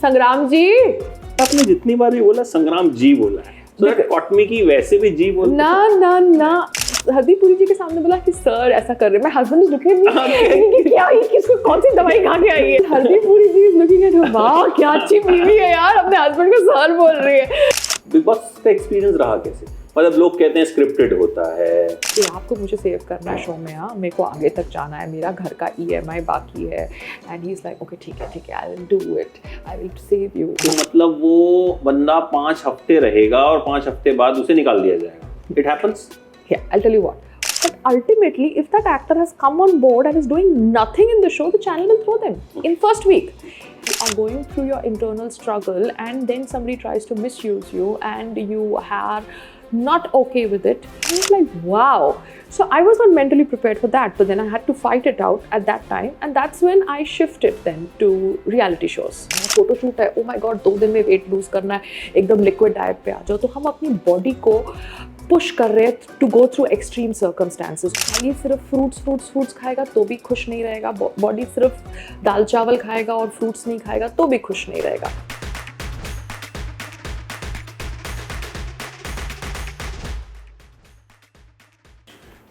संग्राम जी। आपने जितनी बार भी बोला संग्राम जी बोला है, तो कॉटमी की वैसे भी जी बोल ना ना ना, हरदीप पुरी जी के सामने बोला कि सर ऐसा कर रहे हैं। मैं हस्बैंड इज लुकिंग एट क्या ये किसको कौन सी दवाई खा के आई है। हरदीप पुरी जी इज लुकिंग एट, वाह क्या अच्छी बीवी है यार, अपने हस्बैंड को सर बोल रही है। बिग बॉस का एक्सपीरियंस रहा कैसे? मतलब लोग कहते हैं स्क्रिप्टेड होता है कि आपको मुझे सेव करना है शो में, हाँ मेरे को आगे तक जाना है, मेरा घर का EMI बाकी है। And he is like okay ठीक है I will do it, I will save you. तो मतलब वो बंदा 5 हफ्ते रहेगा और 5 हफ्ते बाद उसे निकाल दिया जाएगा। It happens. Yeah, I'll tell you what. But ultimately, if that actor has come on board and is doing nothing in the show, the channel will throw them in first week. You are going through your internal struggle and then somebody tries to misuse you and you are not okay with it. And it's like, wow. So I was not mentally prepared for that, but then I had to fight it out at that time, and that's when I shifted then to reality shows. Photo shoot है, oh my god 2 दिन में weight lose करना है, एकदम liquid diet पे आ जाओ, तो हम अपनी बॉडी को पुश कर रहे हैं to go through extreme circumstances. खाली सिर्फ फ्रूट्स खाएगा तो भी खुश नहीं रहेगा, बॉडी सिर्फ दाल चावल खाएगा और फ्रूट्स नहीं खाएगा तो भी खुश नहीं रहेगा।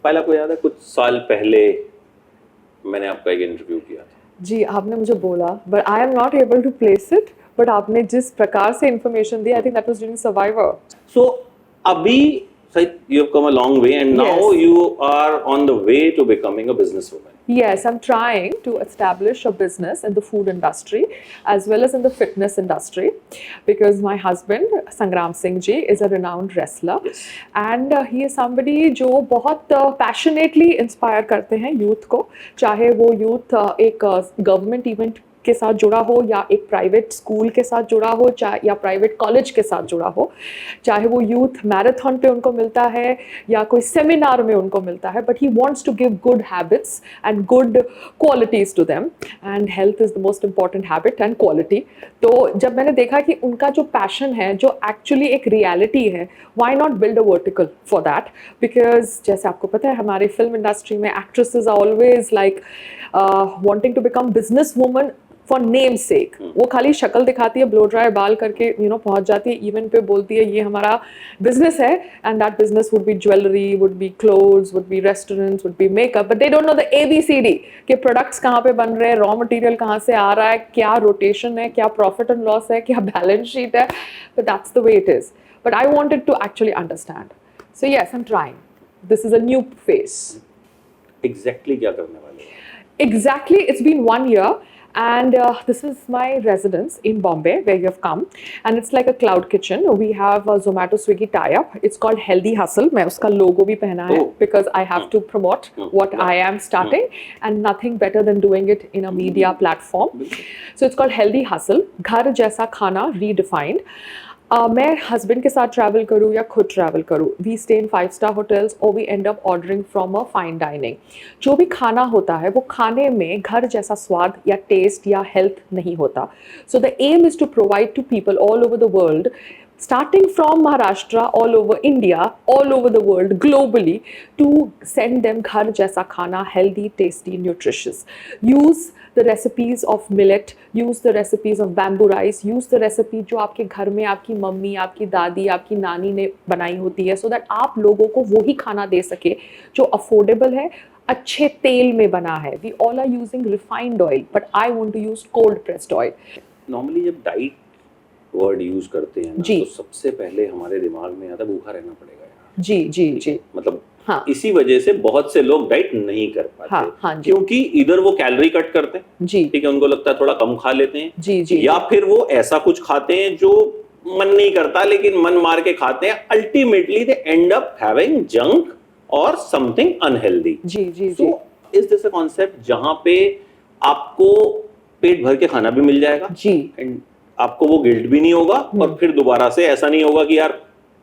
पहला को याद है कुछ साल पहले मैंने आपका एक इंटरव्यू किया था। जी आपने मुझे बोला, but I am not able to place it, but आपने जिस प्रकार से इंफॉर्मेशन दी, I think that was during survivor. So अभी you have come a long way and now Yes. you are on the way to becoming a businesswoman. Yes, I'm trying to establish a business in the food industry as well as in the fitness industry, because my husband Sangram Singh ji is a renowned wrestler. Yes. And he is somebody जो बहुत passionately inspire करते हैं youth को, चाहे वो youth एक government event के साथ जुड़ा हो या एक प्राइवेट स्कूल के साथ जुड़ा हो, चाहे या प्राइवेट कॉलेज के साथ जुड़ा हो, चाहे वो यूथ मैराथन पे उनको मिलता है या कोई सेमिनार में उनको मिलता है, but he wants to give good habits and good qualities to them, and health is the most important habit and quality. तो जब मैंने देखा कि उनका जो पैशन है, जो एक्चुअली एक रियलिटी है, why not build a vertical for that, because जैसे आपको पता है हमारी फिल्म इंडस्ट्री में actresses are always like wanting to become business woman for name sake. वो खाली शक्ल दिखाती है, ब्लो ड्राई बाल करके पहुंच जाती है इवेंट पे, बोलती है ये हमारा बिजनेस है, and that business would be jewellery, would be clothes, would be restaurants, would be makeup, but they don't know the ABCD के प्रोडक्ट्स कहाँ पे बन रहे हैं, रॉ मटेरियल कहाँ से आ रहा है, क्या रोटेशन है, क्या प्रॉफिट एंड लॉस है, क्या बैलेंस शीट है, but that's the way it is. But I wanted to actually understand, so yes I am trying, this is a new face. Exactly क्या करने वाले? Exactly, it's been 1 year. And this is my residence in Bombay where you have come, and it's like a cloud kitchen. We have a Zomato Swiggy tie-up. It's called Healthy Hustle. मैं उसका logo भी पहना है because I have to promote what I am starting, and nothing better than doing it in a media platform. So it's called Healthy Hustle. घर जैसा खाना redefined. मैं husband के साथ ट्रैवल करूँ या खुद ट्रैवल करूँ, we stay in 5-star hotels और we end up ordering from a fine dining. जो भी खाना होता है वो खाने में घर जैसा स्वाद या टेस्ट या हेल्थ नहीं होता। So the aim is to provide to people all over the world, starting from Maharashtra, all over India, all over the world, globally, to send them ghar jaisa khana, healthy, tasty, nutritious. Use the recipes of millet, use the recipes of bamboo rice, use the recipe जो आपके घर में आपकी mummy, आपकी दादी, आपकी नानी ने बनाई होती है, so that आप लोगों को वही खाना दे सके जो अफोर्डेबल है, अच्छे तेल में बना है। We all are using refined oil, but I want to use cold pressed oil. Normally जब डाइट वर्ड यूज करते हैं ना, तो सबसे पहले हमारे दिमाग में आता है भूखा रहना पड़ेगा यार। जी जी जी, मतलब हाँ, इसी वजह से बहुत से लोग डाइट नहीं कर पाते। हाँ, हाँ, क्योंकि इधर वो कैलोरी कट करते हैं, जी ठीक है, उनको लगता है थोड़ा कम खा लेते हैं, जी जी, या फिर वो ऐसा कुछ खाते हैं जो मन नहीं करता लेकिन मन मार के खाते हैं। Ultimately they end up having junk और समथिंग अनहेल्दी। जी जी जी। So is this a concept जहां पे आपको पेट भर के खाना भी मिल जाएगा जी, एंड आपको वो गिल्ट भी नहीं होगा, और फिर दोबारा से ऐसा नहीं होगा कि यार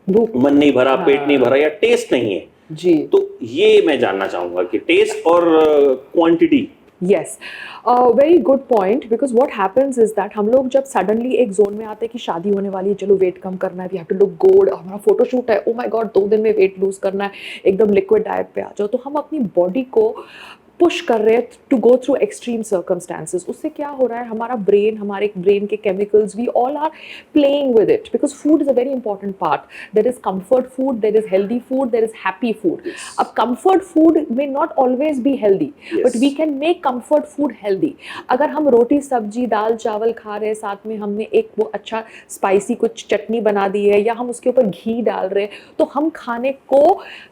मन नहीं भरा, पेट नहीं भरा या टेस्ट नहीं है जी। तो ये मैं जानना चाहूंगा कि टेस्ट और quantity. Yes, very good point, because what happens is that हम लोग जब सडनली एक जोन में आते हैं कि शादी होने वाली है, चलो वेट कम करना है, we have to look good, हमारा फोटो शूट है, ओ माय गॉड 2 दिन में वेट लूज करना है, एकदम लिक्विड डाइट पे आ जाओ, तो हम अपनी बॉडी को पुश कर रहे हैं to go through extreme circumstances, उससे क्या हो रहा है, हमारा ब्रेन, हमारे ब्रेन के chemicals, we all are playing with it, because food is a very important part. There is comfort food, there is healthy food, there is happy food. अब comfort food may not always be healthy, but we can make comfort food healthy. अगर हम रोटी सब्जी दाल चावल खा रहे हैं, साथ में हमने एक वो अच्छा स्पाइसी कुछ चटनी बना दी है, या हम उसके ऊपर घी डाल रहे हैं, तो हम खाने को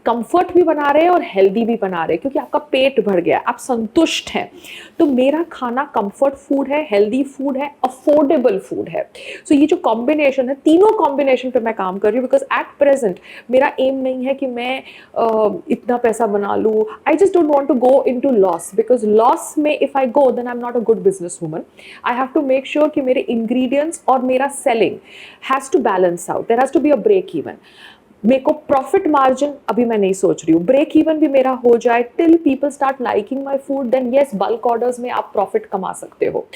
कंफर्ट भी बना रहे हैं और हेल्दी भी बना रहे हैं, क्योंकि आपका पेट भर गया, आप संतुष्ट हैं. तो मेरा खाना कंफर्ट फूड है, हेल्दी फूड है, अफोर्डेबल फूड है. सो ये जो कॉम्बिनेशन है, तीनों कॉम्बिनेशन पे मैं काम कर रही हूँ, बिकॉज एट प्रेजेंट मेरा एम नहीं है कि मैं इतना पैसा बना लूँ. I just don't want to go into loss, because loss में if I go then I am not a good business woman. I have to make sure कि मेरे इंग्रेडिएंट्स और मेरा selling has to balance out. There has to be a break even. मेरे को profit margin अभी मैं नहीं सोच रही हूँ, ब्रेक इवन भी मेरा हो जाए, till people start liking my food, then yes bulk orders में आप प्रॉफिट कमा सकते हो.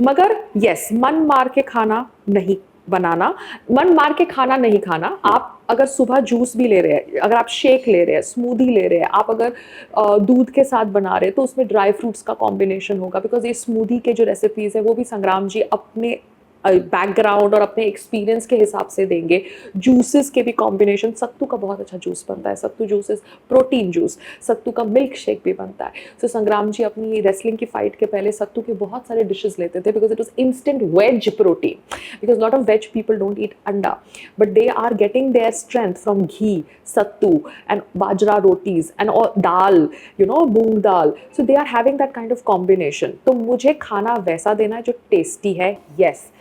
मगर येस, मन मार के खाना नहीं बनाना, मन मार के खाना नहीं खाना. आप अगर सुबह जूस भी ले रहे हैं, अगर आप शेक ले रहे हैं, स्मूदी ले रहे हैं, आप अगर दूध के साथ बना रहे हैं, तो उसमें ड्राई फ्रूट्स का कॉम्बिनेशन होगा, बिकॉज ये स्मूदी के जो रेसिपीज़ है वो भी संग्राम जी अपने बैकग्राउंड और अपने एक्सपीरियंस के हिसाब से देंगे. जूसेस के भी कॉम्बिनेशन, सत्तू का बहुत अच्छा जूस बनता है, सत्तू जूसेस, प्रोटीन जूस, सत्तू का मिल्क शेक भी बनता है. सो संग्राम जी अपनी रेसलिंग की फाइट के पहले सत्तू के बहुत सारे डिशेस लेते थे, because it was instant veg protein, because lot of veg people don't eat anda, but they are getting their strength from ghee, sattu and bajra rotis and dal, you know, moong dal. So they are having that kind of combination. तो मुझे खाना वैसा देना है जो tasty है, yes,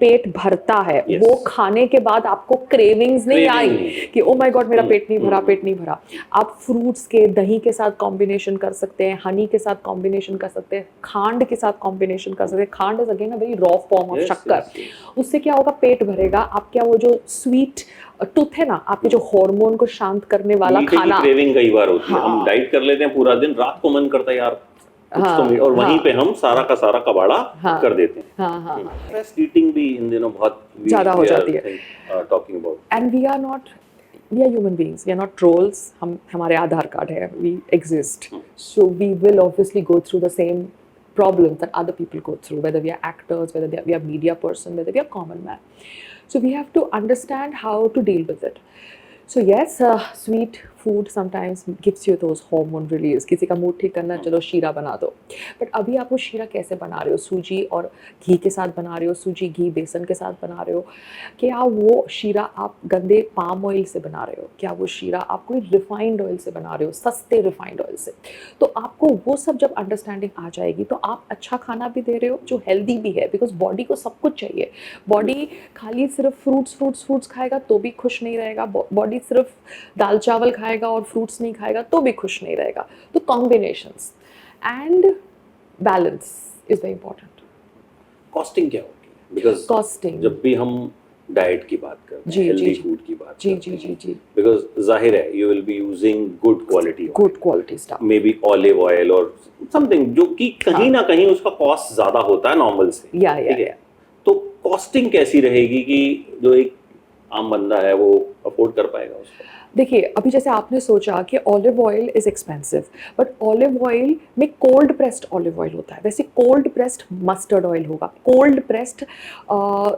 पेट भरता है. Yes. वो खाने के बाद आपको क्रेविंग्स नहीं आई कि ओ माय गॉड मेरा पेट नहीं भरा, पेट नहीं भरा. आप फ्रूट्स के, दही के साथ कॉम्बिनेशन कर सकते हैं, हनी के साथ कॉम्बिनेशन कर सकते हैं, खांड के साथ कॉम्बिनेशन कर सकते हैं. खांड is again a very raw form of शक्कर. उससे क्या होगा, पेट भरेगा. आप क्या, वो जो स्वीट टूथ है ना, आपके जो हार्मोन को शांत करने वाला खाना, क्रेविंग कई बार होती है. हम डाइट कर लेते हैं पूरा दिन, रात को मन करता है यार और वहीं पे हम सारा का सारा कबाड़ा कर देते हैं. स्ट्रेस ईटिंग भी इन दिनों बहुत ज्यादा हो जाती है. Talking about, and we are not, we are human beings, we are not trolls. हम, हमारे आधार कार्ड है, we exist. So we will obviously go through the same problems that other people go through, whether we are actors, whether we are media person, whether we are common man. So we have to understand how to deal with it. So yes, sweet food sometimes gives you those hormone release. किसी का mood ठीक करना, चलो शीरा बना दो. But अभी आप वो शीरा कैसे बना रहे हो, सूजी और घी के साथ बना रहे हो, सूजी घी बेसन के साथ बना रहे हो, क्या वो शीरा आप गंदे पाम ऑयल से बना रहे हो, क्या वो शीरा आप कोई रिफाइंड ऑयल से बना रहे हो, सस्ते रिफाइंड ऑयल से. तो आपको वो सब जब अंडरस्टैंडिंग आ जाएगी, तो आप अच्छा खाना भी दे रहे हो जो हेल्दी भी है, बिकॉज बॉडी को सब कुछ चाहिए. बॉडी खाली सिर्फ फ्रूट्स खाएगा तो भी खुश नहीं रहेगा, बॉडी सिर्फ दाल चावल खाएगा और फ्रूट्स नहीं खाएगा तो भी खुश नहीं रहेगा. तो combinations and balance is very important. Costing क्या होगी, बिकॉज कॉस्टिंग, जब भी हम डाइट की बात करते हैं, हेल्दी फूड की बात करते हैं, जी, बिकॉज जाहिर है you will be using good quality stuff, may be olive oil और समथिंग, जो कि कहीं ना कहीं उसका कॉस्ट ज्यादा होता है नॉर्मल से. ठीक है, तो कॉस्टिंग कैसी रहेगी कि जो एक आम बंदा है वो अफोर्ड कर पाएगा उसको? देखिए, अभी जैसे आपने सोचा कि olive oil is expensive, but olive oil में कोल्ड प्रेस्ड ऑलिव ऑयल होता है, वैसे कोल्ड प्रेस्ड मस्टर्ड ऑयल होगा, cold pressed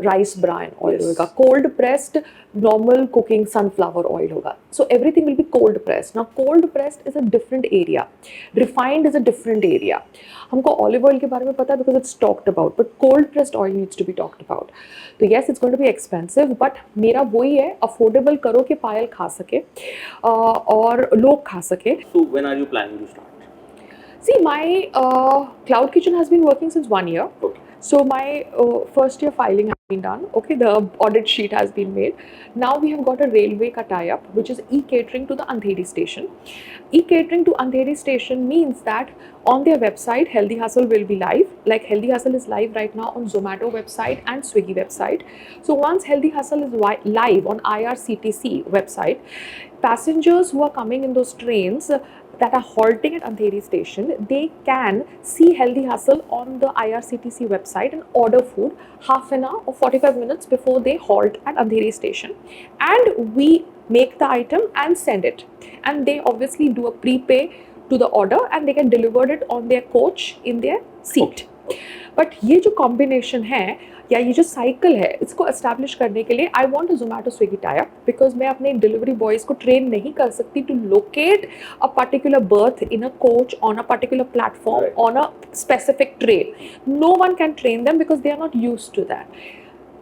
rice bran oil होगा, cold pressed normal cooking sunflower oil होगा. So everything will be cold pressed. Now cold pressed is a different area, refined is a different area. हमको olive oil के बारे में पता है because it's talked about, but cold pressed oil needs to be talked about. तो yes, it's going to be expensive, but मेरा वही है, अफोर्डेबल करो कि पायल खा सके और लोग खा सके. So when are you planning to start? See, my cloud kitchen has been working since 1 year. Okay. So my first year filing has been done. Okay, the audit sheet has been made. Now we have got a railway ka tie-up, which is e-catering to the Andheri station. E-catering to Andheri station means that on their website, Healthy Hustle will be live. Like Healthy Hustle is live right now on Zomato website and Swiggy website. So once Healthy Hustle is live on IRCTC website, passengers who are coming in those trains that are halting at Andheri station, they can see Healthy Hustle on the IRCTC website and order food half an hour or 45 minutes before they halt at Andheri station, and we make the item and send it, and they obviously do a prepay to the order and they get delivered it on their coach in their seat. But ये जो combination है या ये जो cycle है, इसको establish करने के लिए I want a Zomato Swiggy tie-up because मैं अपने delivery boys को train नहीं कर सकती to locate a particular berth in a coach on a particular platform on a specific train. No one can train them because they are not used to that.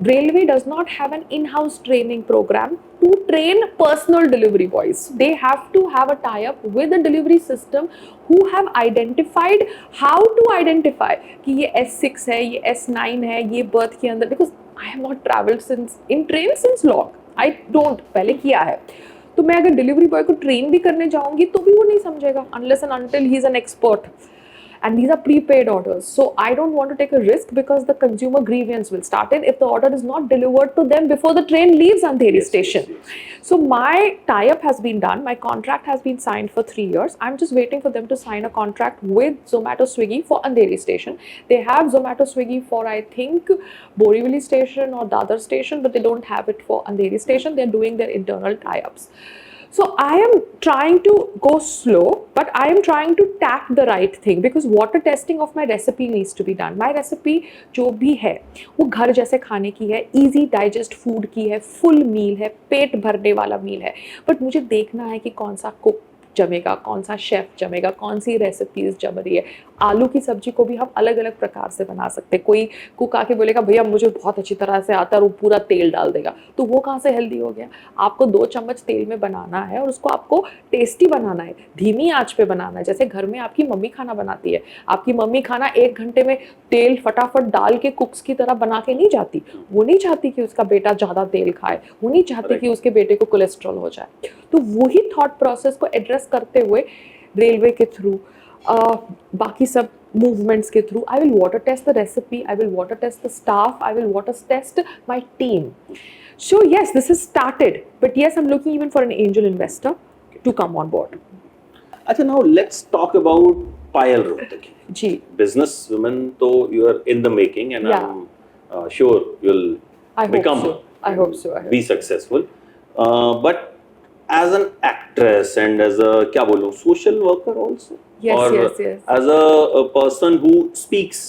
Railway does not have an in-house training program to train personal delivery boys. They have to have a tie-up with a delivery system who have identified how to identify कि ये S6 है, ये S9 है, ये berth के अंदर, because I have not travelled since in train since long. I don't, पहले किया है. तो मैं अगर डिलीवरी बॉय को ट्रेन भी करने जाऊंगी तो भी वो नहीं समझेगा unless and until he is an expert. And these are prepaid orders. So I don't want to take a risk because the consumer grievance will start in if the order is not delivered to them before the train leaves Andheri station. Yes. So my tie-up has been done. My contract has been signed for 3 years. I'm just waiting for them to sign a contract with Zomato Swiggy for Andheri station. They have Zomato Swiggy for I think Borivali station or Dadar station, but they don't have it for Andheri station. They're doing their internal tie-ups. So I am trying to go slow, but I am trying to tack the right thing because water testing of my recipe needs to be done. My recipe जो भी है वो घर जैसे खाने की है, easy digest food की है, full meal है, पेट भरने वाला meal है. But मुझे देखना है कि कौन सा cook जमेगा, कौन सा शेफ जमेगा, कौन सी रेसिपीज जम रही है. आलू की सब्जी को भी हम अलग अलग प्रकार से बना सकते हैं. कोई कुक आके बोलेगा भैया मुझे बहुत अच्छी तरह से आता है और वो पूरा तेल डाल देगा, तो वो कहाँ से हेल्दी हो गया. आपको 2 चम्मच तेल में बनाना है और उसको आपको टेस्टी बनाना है, धीमी आंच पे बनाना है. जैसे घर में आपकी मम्मी खाना बनाती है, आपकी मम्मी खाना 1 घंटे में तेल फटाफट डाल के कुक्स की तरह बना के नहीं जाती. वो नहीं चाहती कि उसका बेटा ज़्यादा तेल खाए, वो नहीं चाहती कि उसके बेटे को कोलेस्ट्रॉल हो जाए. तो वही थॉट प्रोसेस को एड्रेस करते हुए रेलवे के थ्रू बाकी सब मूवमेंट्स के through I will water test the recipe, I will water test the staff, I will water test my team. So yes, this is started, but yes I am looking even for an angel investor to come on board. अच्छा, now let's talk about Payal Rohatgi. जी, business woman, तो you are in the making and I am sure you will become, I hope so. be successful. But as an actress and as a क्या बोलूं, social worker also, yes, or yes. as a person who speaks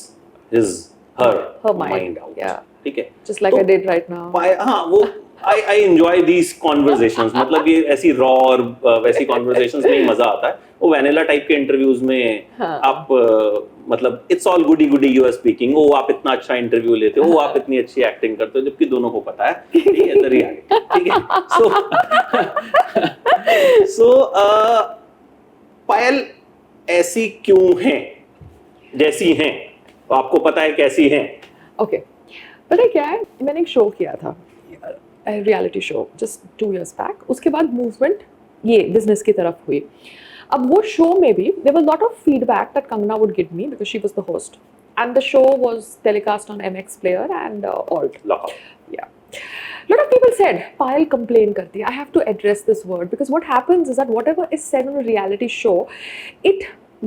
her mind out. Yeah, ठीक है, just like तो I did right now. हाँ, वो I enjoy these conversations. मतलब ये ऐसी raw और वैसी conversations में ही मजा आता है. वो वैनिला टाइप के इंटरव्यूज में आप मतलब it's all goody goody you are speaking, ओ आप इतना अच्छा इंटरव्यू लेते हो, आप इतनी अच्छी एक्टिंग करते हो, जबकि दोनों को पता है ये है द रियलिटी. ठीक है, सो पायल ऐसी क्यों हैं जैसी हैं, आपको पता है कैसी हैं? ओके, पता है क्या है, मैंने एक शो किया था, reality show, just 2 years back. उसके बाद मूवमेंट ये बिजनेस की तरफ हुई. अब वो शो में भी there was lot of feedback that Kangana would give me because she was the host and the show was telecast on MX Player and Alt. Yeah. Lot of people said Payal complain करती है. I have to address this word because what happens is that whatever is said on a reality show, it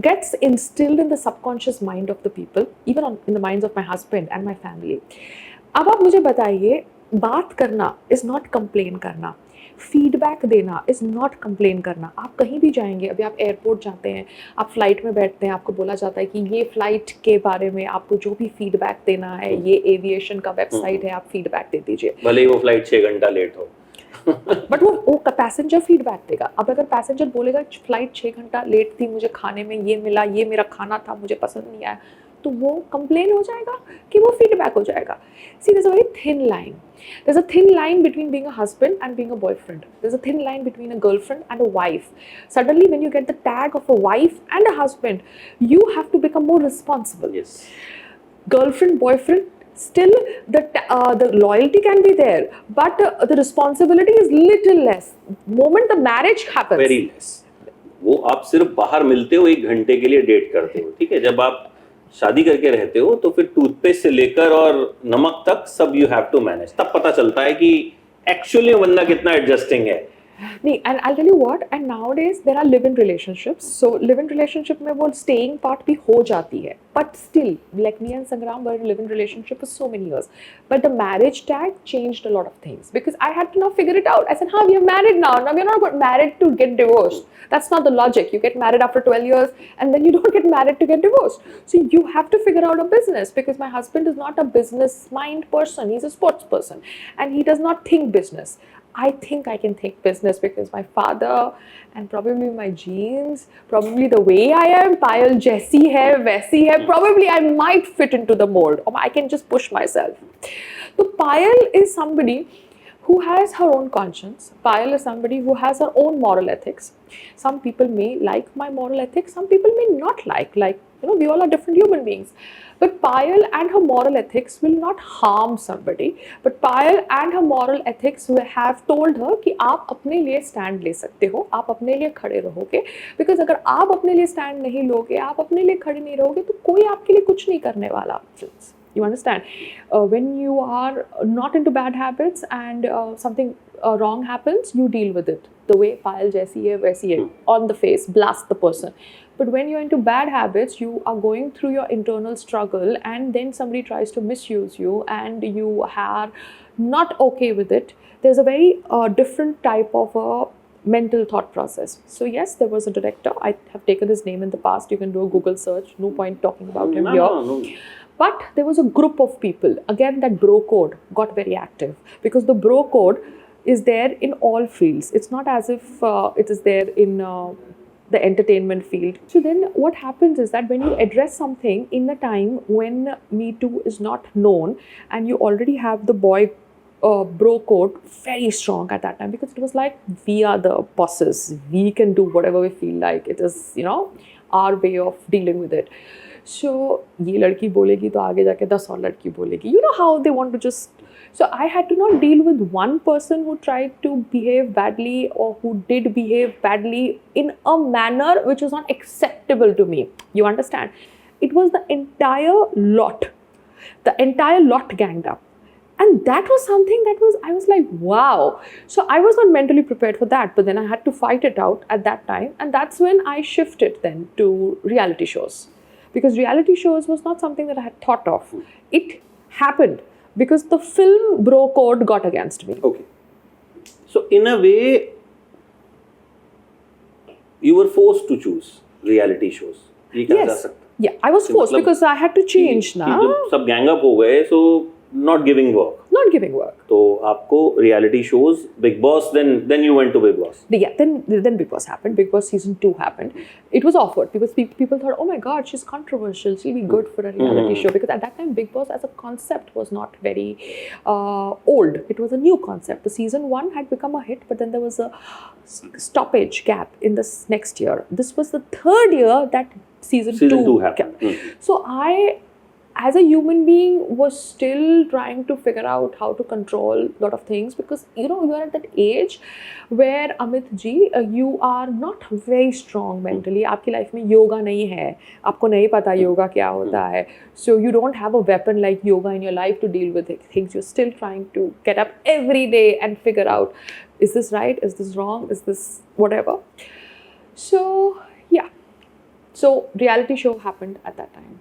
gets instilled in the subconscious mind of the people, even in the minds of my husband and my family. अब आप मुझे बताइए, बात करना is not complain करना, feedback देना is not complain करना. आप कहीं भी जाएंगे, अभी आप एयरपोर्ट जाते हैं, आप फ्लाइट में बैठते हैं, आपको बोला जाता है कि ये फ्लाइट के बारे में आपको जो भी फीडबैक देना है, ये एविएशन का वेबसाइट है, आप फीडबैक दे दीजिए. भले ही वो फ्लाइट 6 घंटा लेट हो, बट वो पैसेंजर फीडबैक देगा. अब अगर पैसेंजर बोलेगा फ्लाइट 6 घंटा लेट थी, मुझे खाने में ये मिला, ये मेरा खाना था, मुझे पसंद नहीं आया, तो वो कंप्लेन हो जाएगा कि वो फीडबैक हो जाएगा. See there is a very thin line. There's a thin line between being a husband and being a boyfriend. There's a thin line between a girlfriend and a wife. Suddenly, when you get the tag of a wife and a husband, you have to become more responsible. yes, Girlfriend, boyfriend, still the loyalty can be there, but the responsibility is little less. Moment the marriage happens, very less. वो आप सिर्फ बाहर मिलते हो, 1 घंटे के लिए date करते हो. ठीक है, जब आप शादी करके रहते हो तो फिर टूथपेस्ट से लेकर और नमक तक सब यू हैव टू मैनेज. तब पता चलता है कि एक्चुअली बंदा कितना एडजस्टिंग है. नहीं, and I'll tell you what, and nowadays there are live-in relationships. So live-in relationship में वो staying part भी हो जाती है. But still, like me and Sangram were in a live-in relationship for so many years. But the marriage tag changed a lot of things because I had to now figure it out. I said, we are married now. Now we're not got married to get divorced. That's not the logic. You get married after 12 years and then you don't get married to get divorced. So you have to figure out a business because my husband is not a business mind person. He's a sports person and he does not think business. I think I can think business because my father and probably my genes, probably the way I am, Payal जैसी है वैसी है, probably I might fit into the mold or I can just push myself. So Payal is somebody who has her own conscience. Payal is somebody who has her own moral ethics. Some people may like my moral ethics, some people may not like, we all are different human beings. But Payal and her moral ethics will not harm somebody. But Payal and her moral ethics will have told her कि आप अपने लिए stand ले सकते हो, आप अपने लिए खड़े रहोगे. Because अगर आप अपने लिए stand नहीं लोगे, आप अपने लिए खड़े नहीं रहोगे, तो कोई आपके लिए कुछ नहीं करने वाला. You understand? When you are not into bad habits and something wrong happens, you deal with it. The way Payal जैसी है वैसी है, on the face, blast the person. But when you're into bad habits, you are going through your internal struggle and then somebody tries to misuse you and you are not okay with it. There's a very different type of a mental thought process. So yes, there was a director. I have taken his name in the past. You can do a Google search. No point talking about him here. No. But there was a group of people. Again, that bro code got very active because the bro code is there in all fields. It's not as if it is there in the entertainment field. So then what happens is that when you address something in a time when Me Too is not known and you already have the boy bro code very strong at that time because it was like, we are the bosses. We can do whatever we feel like. It is, our way of dealing with it. So ये लड़की बोलेगी तो आगे जाके 10 और लड़की बोलेगी. You know how they want to just... So I had to not deal with one person who tried to behave badly or who did behave badly in a manner which was not acceptable to me. You understand? It was the entire lot. The entire lot ganged up. And that was something I was like, wow. So I was not mentally prepared for that, but then I had to fight it out at that time. And that's when I shifted then to reality shows. Because reality shows was not something that I had thought of. It happened because the film bro code got against me. Okay. So in a way, you were forced to choose reality shows. Yes. Yeah, I was forced because I had to change now. जब सब gang up हो गए, so not giving work. Not giving work. तो आपको reality shows, Big Boss, then you went to Big Boss. Yeah, then Big Boss happened. Big Boss season 2 happened. It was awkward because people thought, oh my God, she's controversial. She'll be good for a reality show. Because at that time, Big Boss as a concept was not very old. It was a new concept. The season 1 had become a hit, but then there was a stoppage gap in this next year. This was the third year that season 2 happened. So I, as a human being, was still trying to figure out how to control a lot of things because you are at that age where Amit ji, you are not very strong mentally. आपकी life में yoga नहीं है, आपको नहीं पता yoga क्या होता है. So you don't have a weapon like yoga in your life to deal with things. You're still trying to get up every day and figure out, is this right? Is this wrong? Is this whatever? So yeah. So reality show happened at that time.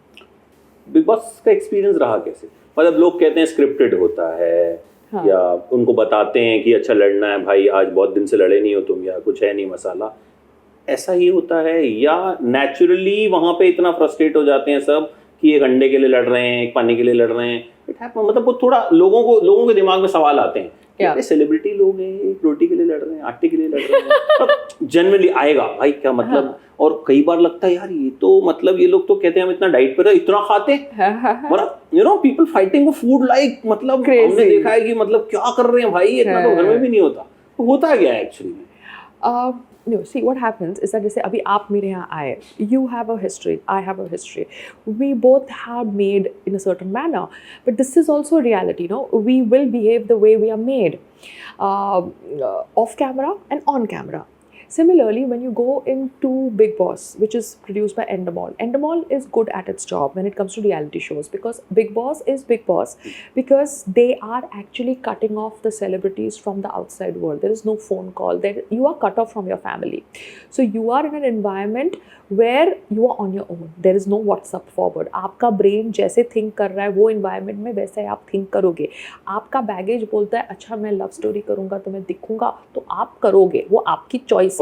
Big boss का experience रहा कैसे? मतलब लोग कहते हैं scripted होता है, हाँ. या उनको बताते हैं कि अच्छा लड़ना है भाई, आज बहुत दिन से लड़े नहीं हो तुम, या कुछ है नहीं मसाला, ऐसा ही होता है या नेचुरली वहाँ पे इतना फ्रस्ट्रेट हो जाते हैं सब कि एक अंडे के लिए लड़ रहे हैं, एक पानी के लिए लड़ रहे हैं? मतलब वो थोड़ा लोगों के दिमाग में सवाल आते हैं, क्या सेलिब्रिटी लोग हैं, एक रोटी के लिए लड़ रहे हैं, आटे के लिए लड़ रहे हैं, जनरली आएगा भाई क्या मतलब? हाँ. और कई बार लगता है यार ये तो मतलब ये लोग तो कहते हैं हम इतना डाइट पर इतना खाते, मतलब people fighting for food like, मतलब हमने देखा है कि मतलब क्या कर रहे हैं भाई, इतना तो घर में भी नहीं होता. तो होता क्या है actually? No, see what happens is that जैसे अभी आप मेरे यहाँ आए, you have a history, I have a history. We both have made in a certain manner, but this is also reality. We will behave the way we are made, off camera and on camera. Similarly, when you go into Big Boss, which is produced by Endemol is good at its job when it comes to reality shows, because Big Boss is Big Boss because they are actually cutting off the celebrities from the outside world. There is no phone call. You are cut off from your family. So you are in an environment where you are on your own. There is no WhatsApp forward. आपका brain जैसे think कर रहा है वो environment में वैसे ही आप think करोगे. आपका baggage बोलता है अच्छा मैं love story करूँगा तो मैं दिखूँगा तो आप करोगे. वो आपकी choice है.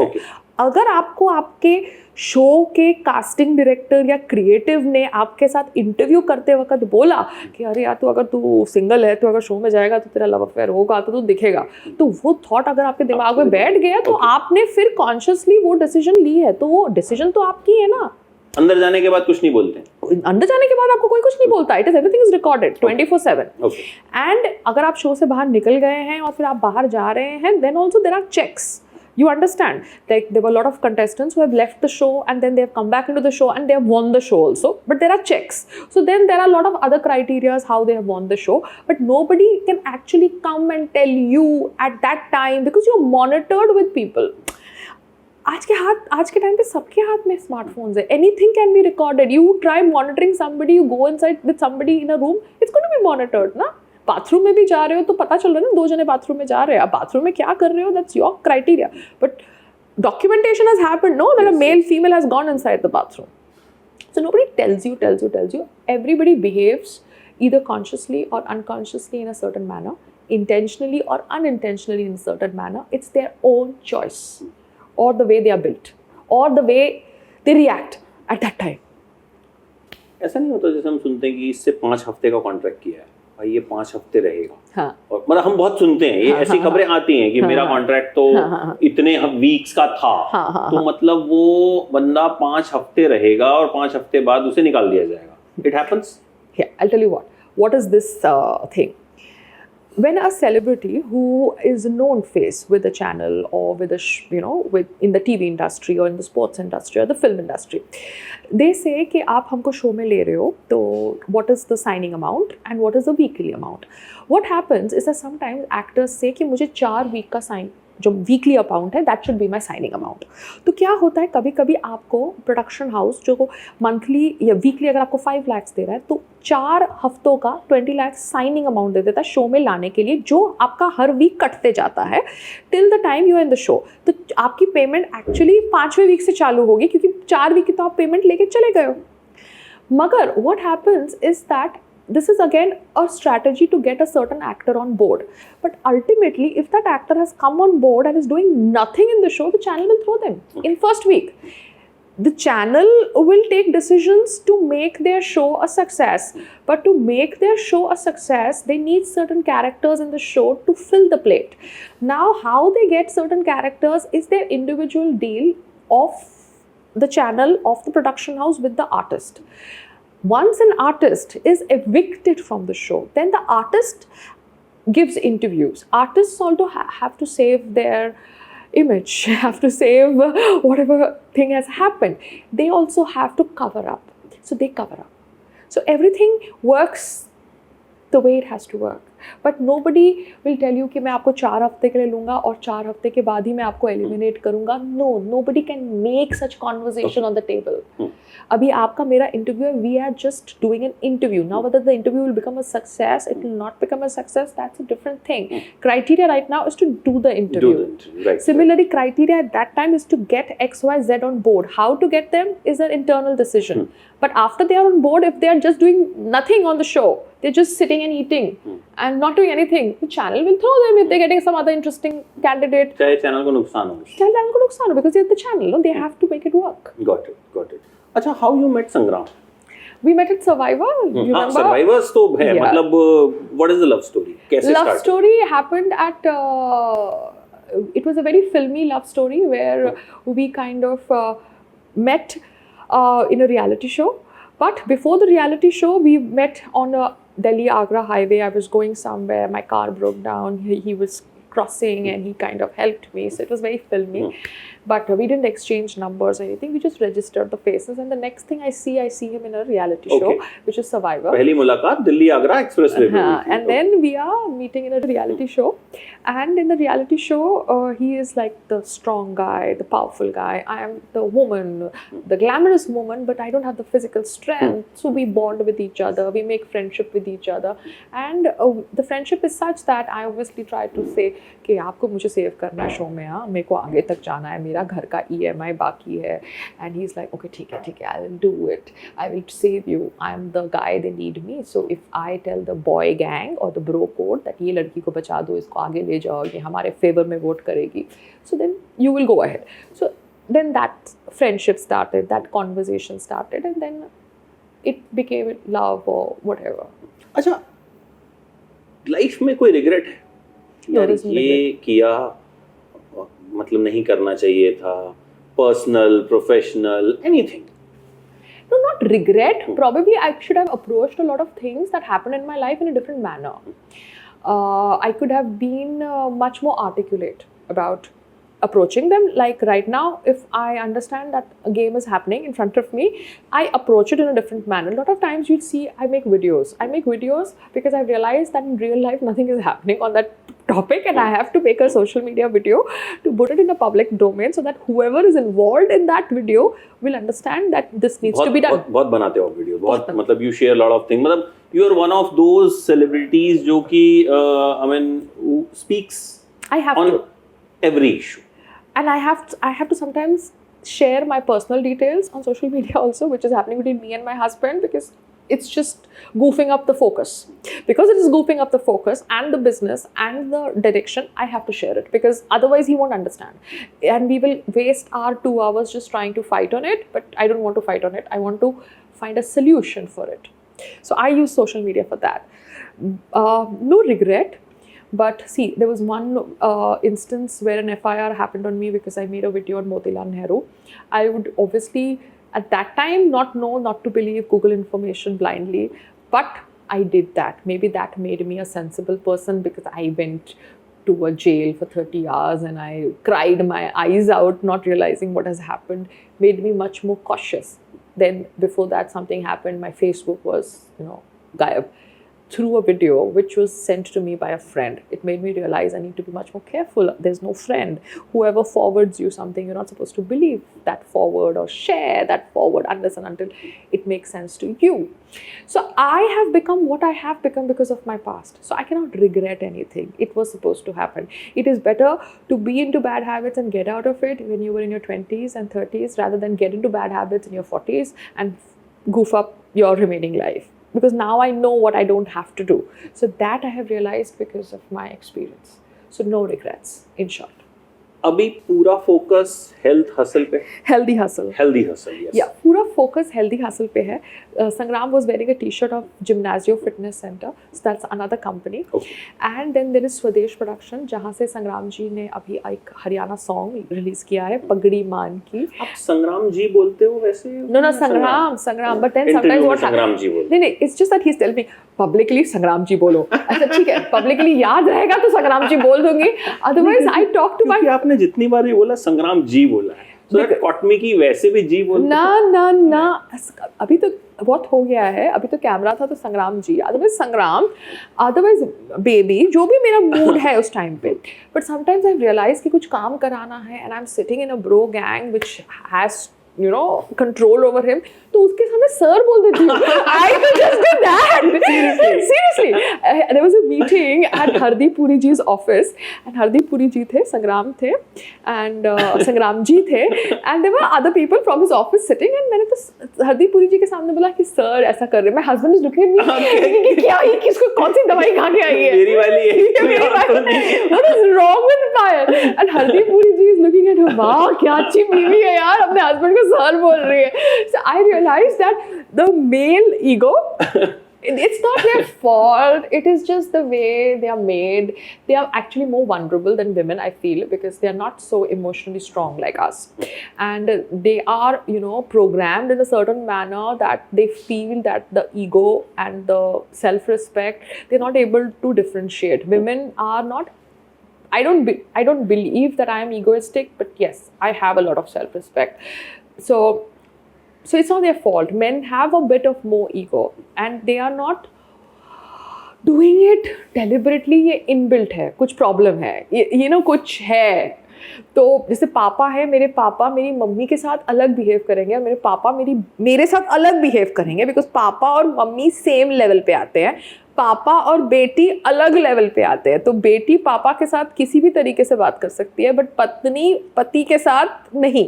अगर आपको आपके शो के कास्टिंग डायरेक्टर या क्रिएटिव ने आपके साथ इंटरव्यू करते वक्त बोला कि अरे यार तू अगर तू सिंगल है तो अगर शो में जाएगा तो तेरा लव अफेयर होगा तो तू दिखेगा, तो वो थॉट अगर आपके दिमाग में बैठ गया तो आपने फिर कॉन्शियसली वो डिसीजन ली है, तो वो डिसीजन तो आपकी है ना. अंदर जाने के बाद कुछ नहीं बोलते. अंदर जाने के बाद आपको कोई कुछ नहीं बोलता. It is everything is recorded 24/7. And अगर आप शो से बाहर निकल गए हैं और फिर आप बाहर जा रहे हैं, then also there are checks. You understand, like there were a lot of contestants who have left the show and then they have come back into the show and they have won the show also, but there are checks. So then there are a lot of other criteria how they have won the show, but nobody can actually come and tell you at that time because you're monitored with people. आज के time पे सबके हाथ में smartphones है. Anything can be recorded. You try monitoring somebody, you go inside with somebody in a room, it's going to be monitored ना. Bathroom में भी जा रहे हो तो पता चल रहा है ना, 2 जने बाथरूम में जा रहे हैं. आप बाथरूम में क्या कर रहे हो, that's your criteria. But documentation has happened, no, that a male female has gone inside the bathroom. So nobody tells you. Everybody behaves either consciously or unconsciously in a certain manner, intentionally or unintentionally in a certain manner. It's their own choice, or the way they are built, or the way they react at that time. ऐसा नहीं होता जैसे हम सुनते हैं कि इससे 5 हफ्ते का कॉन्ट्रैक्ट किया है भाई, ये 5 हफ्ते रहेगा. हाँ. और मतलब हम बहुत सुनते हैं ये ऐसी खबरें आती हैं कि मेरा कॉन्ट्रैक्ट तो इतने वीक्स का था. तो मतलब वो बंदा 5 हफ्ते रहेगा और 5 हफ्ते बाद उसे निकाल दिया जाएगा. It happens. I'll tell you what is this thing. When a celebrity who is a known face with a channel or with in the TV industry or in the sports industry or the film industry, they say कि आप हमको show में ले रहे हो तो what is the signing amount and what is the weekly amount. What happens is that sometimes actors say कि मुझे 4 वीक का जो वीकली अमाउंट है that should be my signing amount. तो क्या होता है कभी कभी आपको प्रोडक्शन हाउस जो मंथली या वीकली अगर आपको 5 लाख दे रहा है तो 4 हफ्तों का 20 लाख साइनिंग अमाउंट दे देता है शो में लाने के लिए, जो आपका हर वीक कटते जाता है till the time you are in the show. तो आपकी पेमेंट एक्चुअली 5वें वीक से चालू होगी क्योंकि 4 वीक की तो आप पेमेंट लेके चले गए हो. मगर what happens is that this is again a strategy to get a certain actor on board, but ultimately if that actor has come on board and is doing nothing in the show, the channel will throw them in first week. The channel will take decisions to make their show a success, but to make their show a success they need certain characters in the show to fill the plate. Now how they get certain characters is their individual deal of the channel, of the production house with the artist. Once an artist is evicted from the show, then the artist gives interviews. Artists also have to save their image, have to save whatever thing has happened. They also have to cover up. So they cover up. So everything works the way it has to work. But nobody will tell you कि मैं आपको 4 हफ्ते के लिए लूँगा और 4 हफ्ते के बाद ही मैं आपको एलिमिनेट करूँगा. No, nobody can make such conversation on the table. अभी आपका मेरा इंटरव्यू है, we are just doing an interview. Now whether the interview will become a success, it will not become a success, that's a different thing. Criteria right now is to do the interview. Similarly, criteria at that time is to get X, Y, Z on board. How to get them is an internal decision. But after they are on board, if they are just doing nothing on the show, they're just sitting and eating and not doing anything, the channel will throw them if they're getting some other interesting candidate. चाहे channel को नुकसान हो. Channel को नुकसान हो because they're the channel, no? They have to make it work. Got it. अच्छा, how you met Sangram? We met at Survivor. You remember? Survivors तो है. मतलब what is the love story? कैसे love story happened at it was a very filmy love story where we kind of met in a reality show. But before the reality show, we met on a Delhi-Agra highway. I was going somewhere. My car broke down. He was crossing and he kind of helped me. So it was very filmy. But we didn't exchange numbers or anything. We just registered the faces. And the next thing I see him in a reality show, which is Survivor. पहली मुलाकात Delhi Agra expressway पे हुई थी. And then we are meeting in a reality show. And in the reality show, he is like the strong guy, the powerful guy. I am the woman, the glamorous woman, but I don't have the physical strength. So we bond with each other. We make friendship with each other. And the friendship is such that I obviously try to say कि आपको मुझे save करना है show में, हाँ मेरे को आगे तक जाना है, मेरा घर का EMI बाकी है. And he's like, okay ठीक है, I will do it, I will save you, I am the guy they need me. So if I tell the boy gang or the bro code that ये लड़की को बचा दो, इसको आगे ले जाओ, ये हमारे फेवर में वोट करेगी, so then you will go ahead. So then that friendship started, that conversation started, and then it became love or whatever. अच्छा, लाइफ में कोई रिग्रेट है? ये किया मतलब नहीं करना चाहिए था, personal, professional, anything? No, not regret. Probably I should have approached a lot of things that happened in my life in a different manner. I could have been much more articulate about approaching them. Like right now, if I understand that a game is happening in front of me, I approach it in a different manner. A lot of times you'll see I make videos. I make videos because I realized that in real life nothing is happening on that topic, and I have to make a social media video to put it in a public domain so that whoever is involved in that video will understand that this needs to be done. बहुत बनाते हो video, बहुत मतलब you share a lot of things. मतलब you are one of those celebrities जो कि I mean who speaks on every issue. And I have to sometimes share my personal details on social media also, which is happening between me and my husband, because it's just goofing up the focus. Because it is goofing up the focus and the business and the direction, I have to share it, because otherwise he won't understand. And we will waste our 2 hours just trying to fight on it, but I don't want to fight on it. I want to find a solution for it. So I use social media for that. No regret. But see, there was one instance where an FIR happened on me because I made a video on Motilal Nehru. I would obviously at that time not know not to believe Google information blindly, but I did that. Maybe that made me a sensible person, because I went to a jail for 30 hours and I cried my eyes out not realizing what has happened, made me much more cautious. Then before that something happened, my Facebook was, gayab. Through a video which was sent to me by a friend, it made me realize I need to be much more careful. There's no friend. Whoever forwards you something, you're not supposed to believe that forward or share that forward unless and until it makes sense to you. So I have become what I have become because of my past. So I cannot regret anything. It was supposed to happen. It is better to be into bad habits and get out of it when you were in your 20s and 30s rather than get into bad habits in your 40s and goof up your remaining life. Because now I know what I don't have to do. So that I have realized because of my experience. So no regrets, in short. अभी पूरा focus health hustle पे, healthy hustle, yes. या पूरा focus healthy hustle पे है. संग्राम was wearing a t-shirt of Gymnasio Fitness Center, so that's another company. And then there is स्वदेश production, जहाँ से संग्राम जी ने अभी एक हरियाणा सॉन्ग रिलीज किया है, पगड़ी मान की. आप संग्राम जी बोलते हो वैसे? No, संग्राम. But then sometimes what संग्राम जी बोलते? नहीं, it's just that he's telling me publicly संग्राम जी बोलो. अच्छा ठीक है, publicly याद रहेगा तो संग्राम जी बोल दूंगी. Otherwise I talk to my. आपने जितनी बार ये बोला संग्राम जी बोला है, so that caught me कि वैसे भी जी बोलते. ना अभी तो बहुत हो गया है. अभी तो कैमरा था तो संग्राम जी, अदरवाइज बेबी, जो भी मेरा मूड है उस टाइम पे. बट समटाइम्स आई रियलाइज कि कुछ काम कराना है and I am sitting in a bro gang which has control over him, तो उसके सामने सर बोल देती हूँ. I could just do that. Seriously. There was a meeting at Hardeep Puri ji's office, and Hardeep Puri ji थे, संग्राम थे, and संग्राम जी थे, and there were other people from his office sitting, and मैंने तो Hardeep Puri ji के सामने बोला कि सर ऐसा कर रहे. My husband is looking at me कि क्या ये किसको कौन सी दवाई खा के आई है? मेरी वाली. What is wrong with Payal? And Hardeep Puri ji is looking at her. वाह क्या अच्छी बीवी है यार, अपने husband को सर बोल रही है. So I realized that the male ego, it's not their fault. It is just the way they are made. They are actually more vulnerable than women, I feel, because they are not so emotionally strong like us. And they are, programmed in a certain manner that they feel that the ego and the self-respect, they're not able to differentiate. Women are not I don't believe that I am egoistic, but yes, I have a lot of self-respect. So it's not their fault. Men have a bit of more ego, and they are not doing it deliberately. ये inbuilt है, कुछ problem है, you know, कुछ है. तो जैसे पापा है, मेरे पापा मेरी मम्मी के साथ अलग बिहेव करेंगे, और मेरे पापा मेरे साथ अलग बिहेव करेंगे, बिकॉज पापा और मम्मी सेम लेवल पे आते हैं, पापा और बेटी अलग लेवल पे आते हैं. तो बेटी पापा के साथ किसी भी तरीके से बात कर सकती है, बट पत्नी पति के साथ नहीं.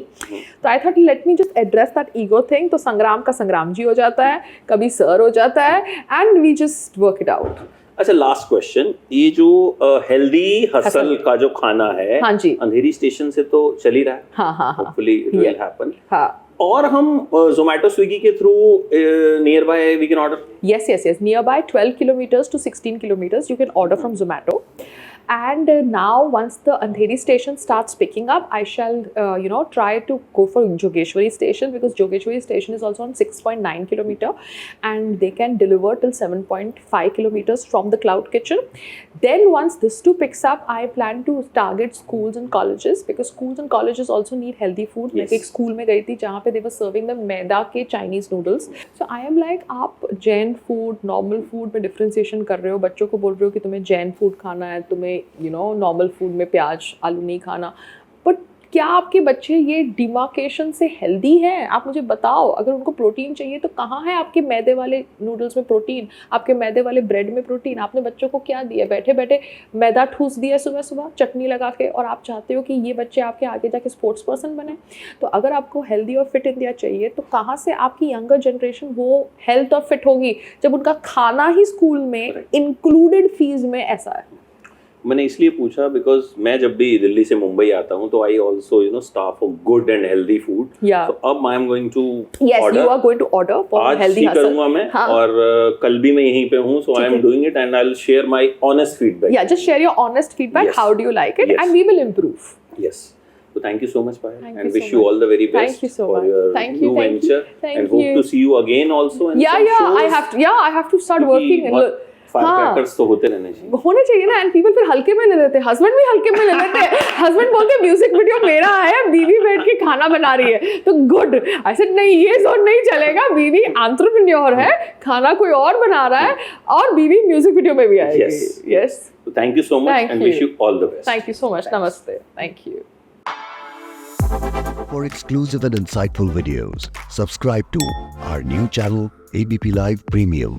तो I thought let me just address that ego thing. तो संग्राम का संग्राम जी हो जाता है, कभी सर हो जाता है, and we just work it out. अच्छा, लास्ट क्वेश्चन, ये जो हेल्दी हसल का जो खाना है, हाँ जी, अंधेरी स्टेशन से तो चल ही रहा है. हाँ, होपफुली इट विल हैपन. हाँ. और हम Zomato Swiggy के through nearby we can order. Yes. Nearby 12 kilometers to 16 kilometers, you can order from Zomato. And now, once the Andheri station starts picking up, I shall, try to go for Jogeshwari station, because Jogeshwari station is also on 6.9 kilometer, and they can deliver till 7.5 kilometers from the cloud kitchen. Then once this too picks up, I plan to target schools and colleges, because schools and colleges also need healthy food. Yes. मैं एक school में गई थी जहाँ पे they were serving the मैदा के Chinese noodles. So I am like, आप Jain food, normal food में डिफ्रेंसिएशन कर रहे हो, बच्चों को बोल रहे हो कि तुम्हें जैन फूड खाना है, तुम्हें नॉर्मल फूड में प्याज आलू नहीं खाना. बट क्या आपके बच्चे ये डिमार्केशन से हेल्दी हैं? आप मुझे बताओ. अगर उनको प्रोटीन चाहिए तो कहाँ है आपके मैदे वाले नूडल्स में प्रोटीन, आपके मैदे वाले ब्रेड में प्रोटीन? आपने बच्चों को क्या दिया? बैठे बैठे मैदा ठूस दिया सुबह सुबह चटनी लगा के, और आप चाहते हो कि ये बच्चे आपके आगे जाके स्पोर्ट्स पर्सन बने. तो अगर आपको हेल्दी और फिट इंडिया चाहिए, तो कहाँ से आपकी यंगर जनरेशन वो हेल्थ और फिट होगी, जब उनका खाना ही स्कूल में इंक्लूडेड फीस में ऐसा है. मैंने इसलिए पूछा बिकॉज मैं जब भी दिल्ली से मुंबई आता हूँ तो I also staff for good and healthy food. Yeah. So अब I am going to Yes, you are going to order for आज healthy ही hustle. करूंगा मैं. हाँ. और कल भी मैं यहीं पे हूँ, so I am doing it and I'll share my honest feedback. Yeah, just share your honest feedback. Yes. How do you like it? Yes. And we will improve. Yes. So thank you so much, Payal, Thank and you wish so you much. all the very best Thank you so for much. your Thank new you, thank you. venture. Thank and hope you. to see you again also in Yeah, some yeah. shows. I have to start working. बहुत हाँ. firecrackers तो होते रहने चाहिए. होने चाहिए ना. And people फिर हल्के में ले लेते हैं, हस्बैंड भी हल्के में ले लेते हैं. हस्बैंड बोलते हैं म्यूजिक वीडियो मेरा है, बीवी बैठ के खाना बना रही है, तो गुड. ऐसे नहीं, ये जोन नहीं चलेगा. बीवी एंटरप्रेन्योर है, खाना कोई और बना रहा है, और बीवी म्यूजिक वीडियो में भी आएगी. Yes. So thank you so much. Thank and you. wish you all the best. Thank you so much. Namaste. Thank you. For exclusive and insightful videos, subscribe to our new channel, ABP Live Premium.